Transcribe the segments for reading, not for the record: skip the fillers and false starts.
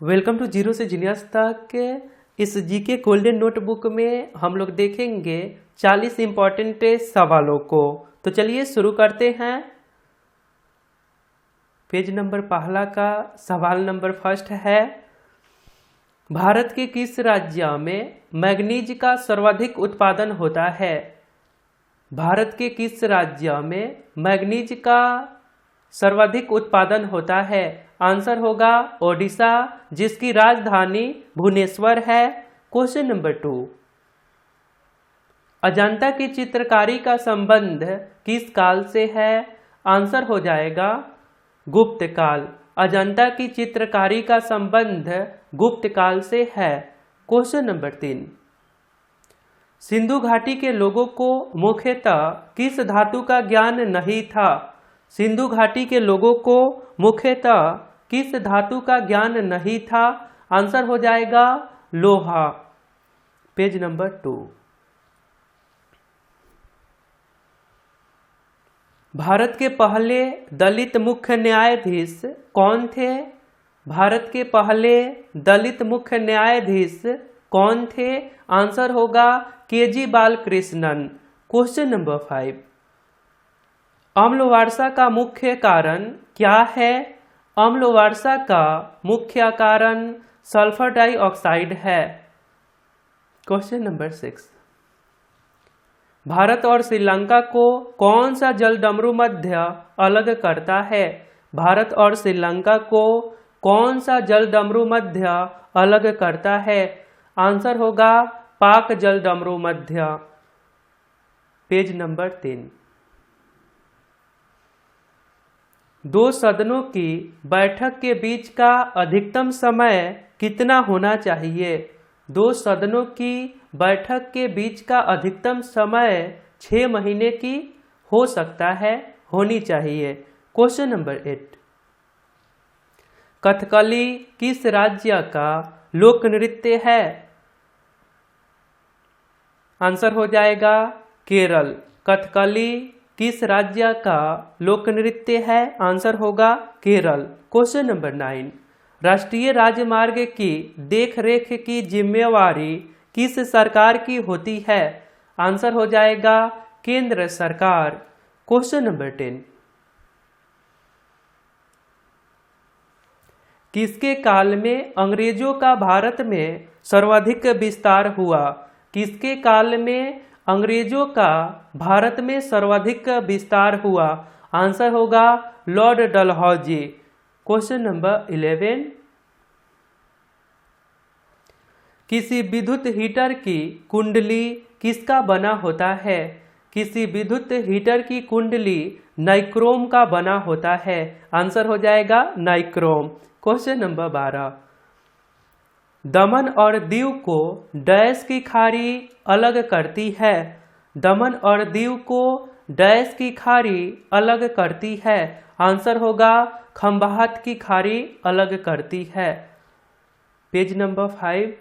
Welcome to zero से genius तक। इस जीके गोल्डन नोटबुक में हम लोग देखेंगे 40 इंपॉर्टेंट सवालों को। तो चलिए शुरू करते हैं। पेज नंबर पहला का सवाल नंबर फर्स्ट है, भारत के किस राज्य में मैग्नीज का सर्वाधिक उत्पादन होता है? भारत के किस राज्य में मैग्नीज का सर्वाधिक उत्पादन होता है? आंसर होगा ओडिशा, जिसकी राजधानी भुवनेश्वर है। क्वेश्चन नंबर 2, अजंता की चित्रकारी का संबंध किस काल से है? आंसर हो जाएगा गुप्त काल। अजंता की चित्रकारी का संबंध गुप्त काल से है। क्वेश्चन नंबर 3, सिंधु घाटी के लोगों को मुख्यतः किस धातु का ज्ञान नहीं था? सिंधु घाटी के लोगों को मुख्यतः किस धातु का ज्ञान नहीं था? आंसर हो जाएगा लोहा। पेज नंबर 2, भारत के पहले दलित मुख्य न्यायाधीश कौन थे? भारत के पहले दलित मुख्य न्यायाधीश कौन थे? आंसर होगा केजी बालकृष्णन। क्वेश्चन नंबर 5, अम्लवर्षा का मुख्य कारण क्या है? अम्लवर्षा का मुख्य कारण सल्फर डाइऑक्साइड है। क्वेश्चन नंबर 6, भारत और श्रीलंका को कौन सा जलडमरू मध्य अलग करता है? भारत और श्रीलंका को कौन सा जलडमरू मध्य अलग करता है? आंसर होगा पाक जलडमरू मध्य। पेज नंबर 3, दो सदनों की बैठक के बीच का अधिकतम समय कितना होना चाहिए? दो सदनों की बैठक के बीच का अधिकतम समय 6 महीने की हो सकता है, होनी चाहिए। क्वेश्चन नंबर 8, कथकली किस राज्य का लोक नृत्य है? आंसर हो जाएगा केरल। कथकली किस राज्य का लोक नृत्य है? आंसर होगा केरल। क्वेश्चन नंबर 9, राष्ट्रीय राजमार्ग की देखरेख की जिम्मेवारी किस सरकार की होती है? आंसर हो जाएगा केंद्र सरकार। क्वेश्चन नंबर 10, किसके काल में अंग्रेजों का भारत में सर्वाधिक विस्तार हुआ? किसके काल में अंग्रेजों का भारत में सर्वाधिक विस्तार हुआ? आंसर होगा लॉर्ड डलहौजी। क्वेश्चन नंबर 11, किसी विद्युत हीटर की कुंडली किसका बना होता है? किसी विद्युत हीटर की कुंडली नाइक्रोम का बना होता है। आंसर हो जाएगा नाइक्रोम। क्वेश्चन नंबर 12, दमन और दीव को डैश की खाड़ी अलग करती है? दमन और दीव को डैश की खाड़ी अलग करती है। आंसर होगा खंबाहत की खाड़ी अलग करती है। पेज नंबर 5,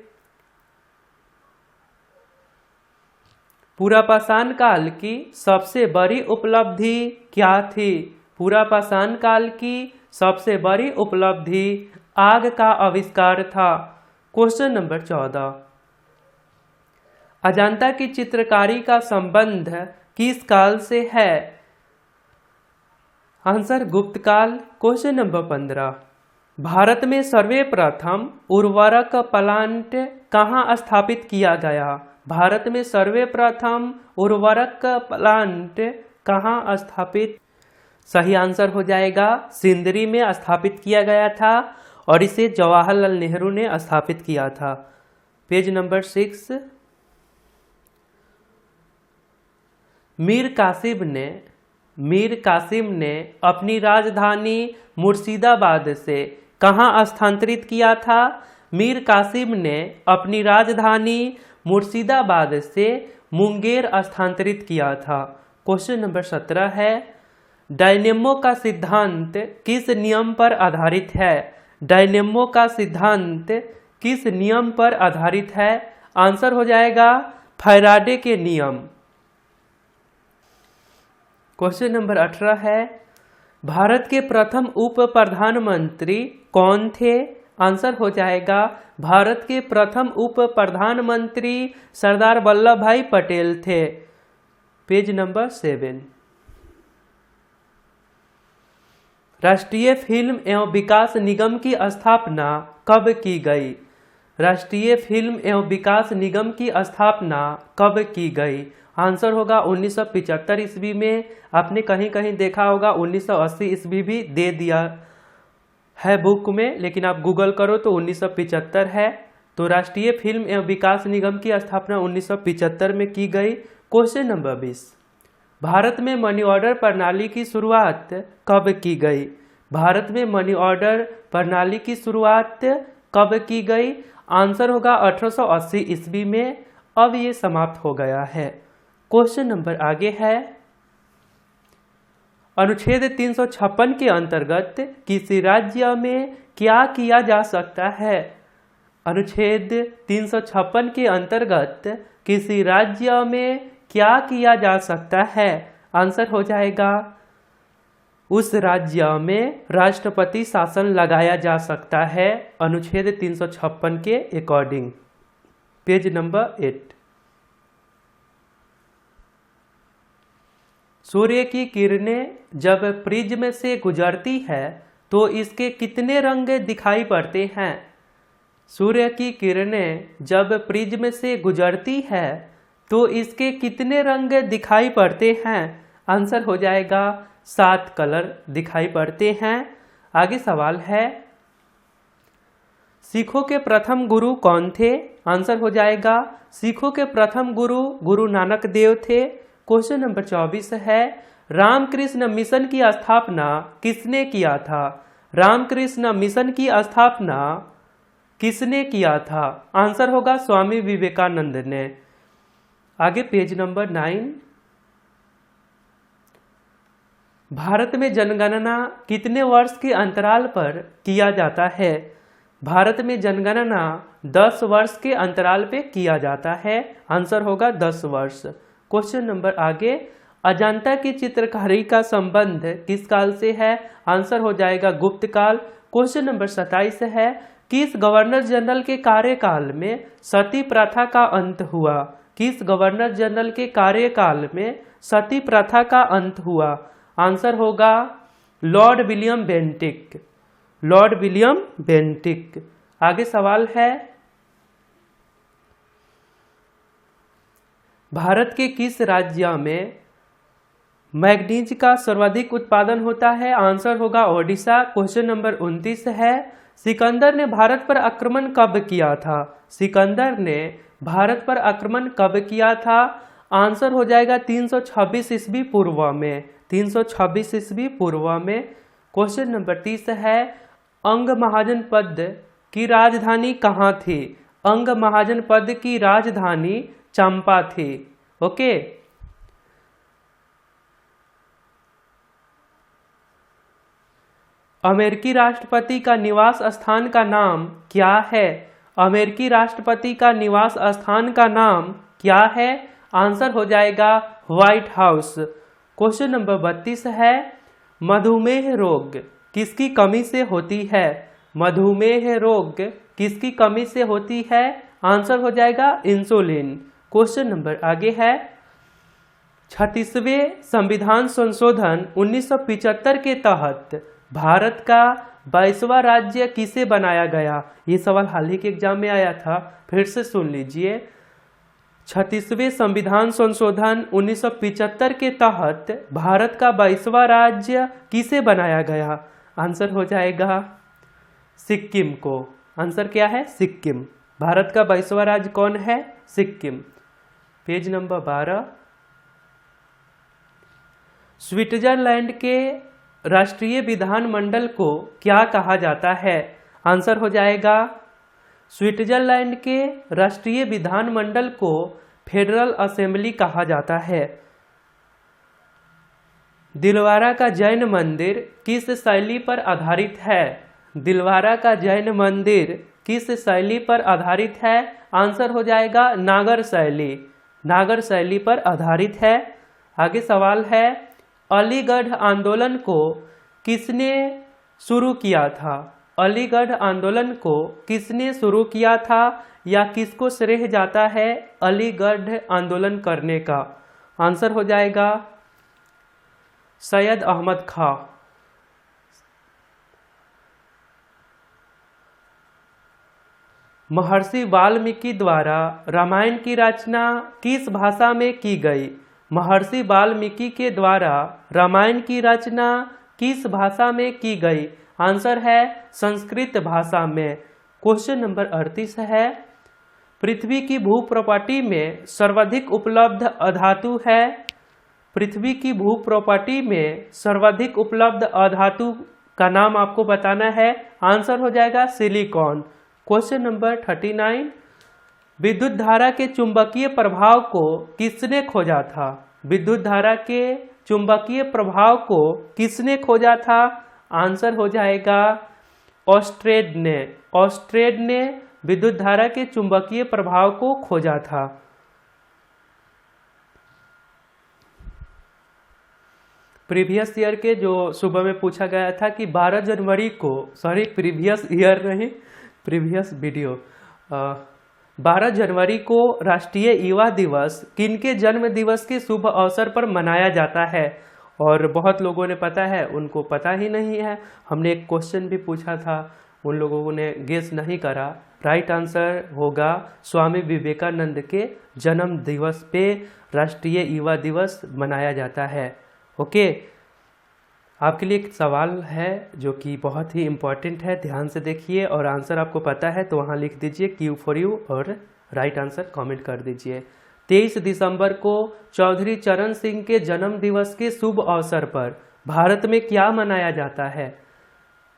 पुरापाषाण काल की सबसे बड़ी उपलब्धि क्या थी? पुरापाषाण काल की सबसे बड़ी उपलब्धि आग का आविष्कार था। क्वेश्चन नंबर 14, अजंता की चित्रकारी का संबंध किस काल से है? आंसर गुप्त काल। क्वेश्चन नंबर 15, भारत में सर्वप्रथम उर्वरक प्लांट कहाँ स्थापित किया गया? भारत में सर्वप्रथम उर्वरक प्लांट कहाँ स्थापित? सही आंसर हो जाएगा सिंदरी में स्थापित किया गया था और इसे जवाहरलाल नेहरू ने स्थापित किया था। पेज नंबर 6, मीर कासिम ने अपनी राजधानी मुर्शिदाबाद से कहाँ स्थानांतरित किया था? मीर कासिम ने अपनी राजधानी मुर्शिदाबाद से मुंगेर स्थानांतरित किया था। क्वेश्चन नंबर 17 है, डायनेमो का सिद्धांत किस नियम पर आधारित है? डायनेमो का सिद्धांत किस नियम पर आधारित है? आंसर हो जाएगा फैराडे के नियम। क्वेश्चन नंबर 18 है, भारत के प्रथम उप प्रधानमंत्री कौन थे? आंसर हो जाएगा भारत के प्रथम उप प्रधानमंत्री सरदार वल्लभ भाई पटेल थे। Page number 7। राष्ट्रीय फिल्म एवं विकास निगम की स्थापना कब की गई? राष्ट्रीय फिल्म एवं विकास निगम की स्थापना कब की गई? आंसर होगा 1975 ईस्वी में। आपने कहीं कहीं देखा होगा 1980 ईस्वी भी दे दिया है बुक में, लेकिन आप गूगल करो तो 1975 है। तो राष्ट्रीय फिल्म एवं विकास निगम की स्थापना 1975 में की गई। क्वेश्चन नंबर 20, भारत में मनी ऑर्डर प्रणाली की शुरुआत कब की गई? भारत में मनी ऑर्डर प्रणाली की शुरुआत कब की गई? आंसर होगा 1880 ईस्वी में। अब ये समाप्त हो गया है। क्वेश्चन नंबर आगे है, अनुच्छेद 356 के अंतर्गत किसी राज्य में क्या किया जा सकता है? अनुच्छेद 356 के अंतर्गत किसी राज्य में क्या किया जा सकता है? आंसर हो जाएगा उस राज्य में राष्ट्रपति शासन लगाया जा सकता है, अनुच्छेद 356 के अकॉर्डिंग। Page number 8। सूर्य की किरणें जब प्रिज्म से गुजरती है तो इसके कितने रंग दिखाई पड़ते हैं? सूर्य की किरणें जब प्रिज्म से गुजरती है तो इसके कितने रंग दिखाई पड़ते हैं? आंसर हो जाएगा 7 कलर दिखाई पड़ते हैं। आगे सवाल है, सिखों के प्रथम गुरु कौन थे? आंसर हो जाएगा सिखों के प्रथम गुरु गुरु नानक देव थे। क्वेश्चन नंबर 24 है, रामकृष्ण मिशन की स्थापना किसने किया था? रामकृष्ण मिशन की स्थापना किसने किया था? आंसर होगा स्वामी विवेकानंद ने। आगे पेज नंबर 9, भारत में जनगणना कितने वर्ष के अंतराल पर किया जाता है? भारत में जनगणना 10 वर्ष के अंतराल पे किया जाता है। आंसर होगा 10 वर्ष। क्वेश्चन नंबर आगे, अजंता की चित्रकारी का संबंध किस काल से है? आंसर हो जाएगा गुप्त काल। क्वेश्चन नंबर 27 है, किस गवर्नर जनरल के कार्यकाल में सती प्रथा का अंत हुआ? किस गवर्नर जनरल के कार्यकाल में सती प्रथा का अंत हुआ? आंसर होगा Lord William Bentinck. Lord William Bentinck. आगे सवाल है, भारत के किस राज्य में मैग्नीज का सर्वाधिक उत्पादन होता है? आंसर होगा ओडिशा। क्वेश्चन नंबर 29 है, सिकंदर ने भारत पर आक्रमण कब किया था? सिकंदर ने भारत पर आक्रमण कब किया था? आंसर हो जाएगा 326 ईस्वी पूर्व में। 326 ईस्वी पूर्व में। क्वेश्चन नंबर 30 है, अंग महाजनपद की राजधानी कहाँ थी? अंग महाजनपद की राजधानी चंपा थी। ओके, अमेरिकी राष्ट्रपति का निवास स्थान का नाम क्या है? अमेरिकी राष्ट्रपति का निवास स्थान का नाम क्या है? आंसर हो जाएगा व्हाइट हाउस। क्वेश्चन नंबर 32 है, मधुमेह रोग किसकी कमी से होती है? मधुमेह रोग किसकी कमी से होती है? आंसर हो जाएगा इंसुलिन। क्वेश्चन नंबर आगे है, 36वें संविधान संशोधन 1975 के तहत भारत का 22वां राज्य किसे बनाया गया? ये सवाल हाल ही के एग्जाम में आया था, फिर से सुन लीजिए। 36वें संविधान संशोधन 1975 के तहत भारत का 22वां राज्य किसे बनाया गया? आंसर हो जाएगा सिक्किम को। आंसर क्या है? सिक्किम। भारत का 22वां राज्य कौन है? सिक्किम। पेज नंबर 12, स्विट्जरलैंड के राष्ट्रीय विधानमंडल को क्या कहा जाता है? आंसर हो जाएगा स्विट्जरलैंड के राष्ट्रीय विधानमंडल को फेडरल असेंबली कहा जाता है। दिलवारा का जैन मंदिर किस शैली पर आधारित है? दिलवारा का जैन मंदिर किस शैली पर आधारित है? आंसर हो जाएगा नागर शैली। नागर शैली पर आधारित है। आगे सवाल है, अलीगढ़ आंदोलन को किसने शुरू किया था? अलीगढ़ आंदोलन को किसने शुरू किया था या किसको श्रेय जाता है अलीगढ़ आंदोलन करने का? आंसर हो जाएगा सैयद अहमद खां। महर्षि वाल्मीकि द्वारा रामायण की रचना किस भाषा में की गई? महर्षि वाल्मीकि के द्वारा रामायण की रचना किस भाषा में की गई? आंसर है संस्कृत भाषा में। क्वेश्चन नंबर 38 है, पृथ्वी की भूप्रॉपर्टी में सर्वाधिक उपलब्ध अधातु है? पृथ्वी की भूप्रॉपर्टी में सर्वाधिक उपलब्ध अधातु का नाम आपको बताना है। आंसर हो जाएगा सिलिकॉन। क्वेश्चन नंबर 39, विद्युत धारा के चुंबकीय प्रभाव को किसने खोजा था? विद्युत धारा के चुंबकीय प्रभाव को किसने खोजा था? आंसर हो जाएगा ऑस्ट्रेड ने। ऑस्ट्रेड ने विद्युत धारा के चुंबकीय प्रभाव को खोजा था। प्रीवियस ईयर के जो सुबह में पूछा गया था कि 12 जनवरी को, सॉरी प्रीवियस ईयर नहीं, प्रीवियस वीडियो, 12 जनवरी को राष्ट्रीय युवा दिवस किनके जन्म दिवस के शुभ अवसर पर मनाया जाता है? और बहुत लोगों ने पता है, उनको पता ही नहीं है। हमने एक क्वेश्चन भी पूछा था, उन लोगों ने गेस नहीं करा। राइट आंसर होगा स्वामी विवेकानंद के जन्म दिवस पे राष्ट्रीय युवा दिवस मनाया जाता है। ओके, आपके लिए एक सवाल है जो कि बहुत ही इम्पोर्टेंट है, ध्यान से देखिए और आंसर आपको पता है तो वहाँ लिख दीजिए Q for you और राइट आंसर कमेंट कर दीजिए। 23 दिसंबर को चौधरी चरण सिंह के जन्म दिवस के शुभ अवसर पर भारत में क्या मनाया जाता है?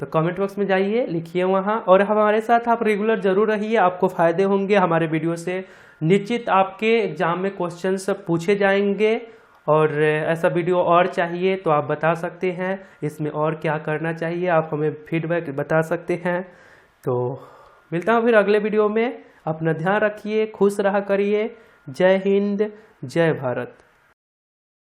तो कमेंट बॉक्स में जाइए, लिखिए वहाँ, और हमारे साथ आप रेगुलर जरूर रहिए, आपको फायदे होंगे हमारे वीडियो से। निश्चित आपके एग्जाम में क्वेश्चंस पूछे जाएंगे, और ऐसा वीडियो और चाहिए तो आप बता सकते हैं, इसमें और क्या करना चाहिए आप हमें फीडबैक बता सकते हैं। तो मिलता हूँ फिर अगले वीडियो में। अपना ध्यान रखिए, खुश रहा करिए। जय हिंद, जय भारत।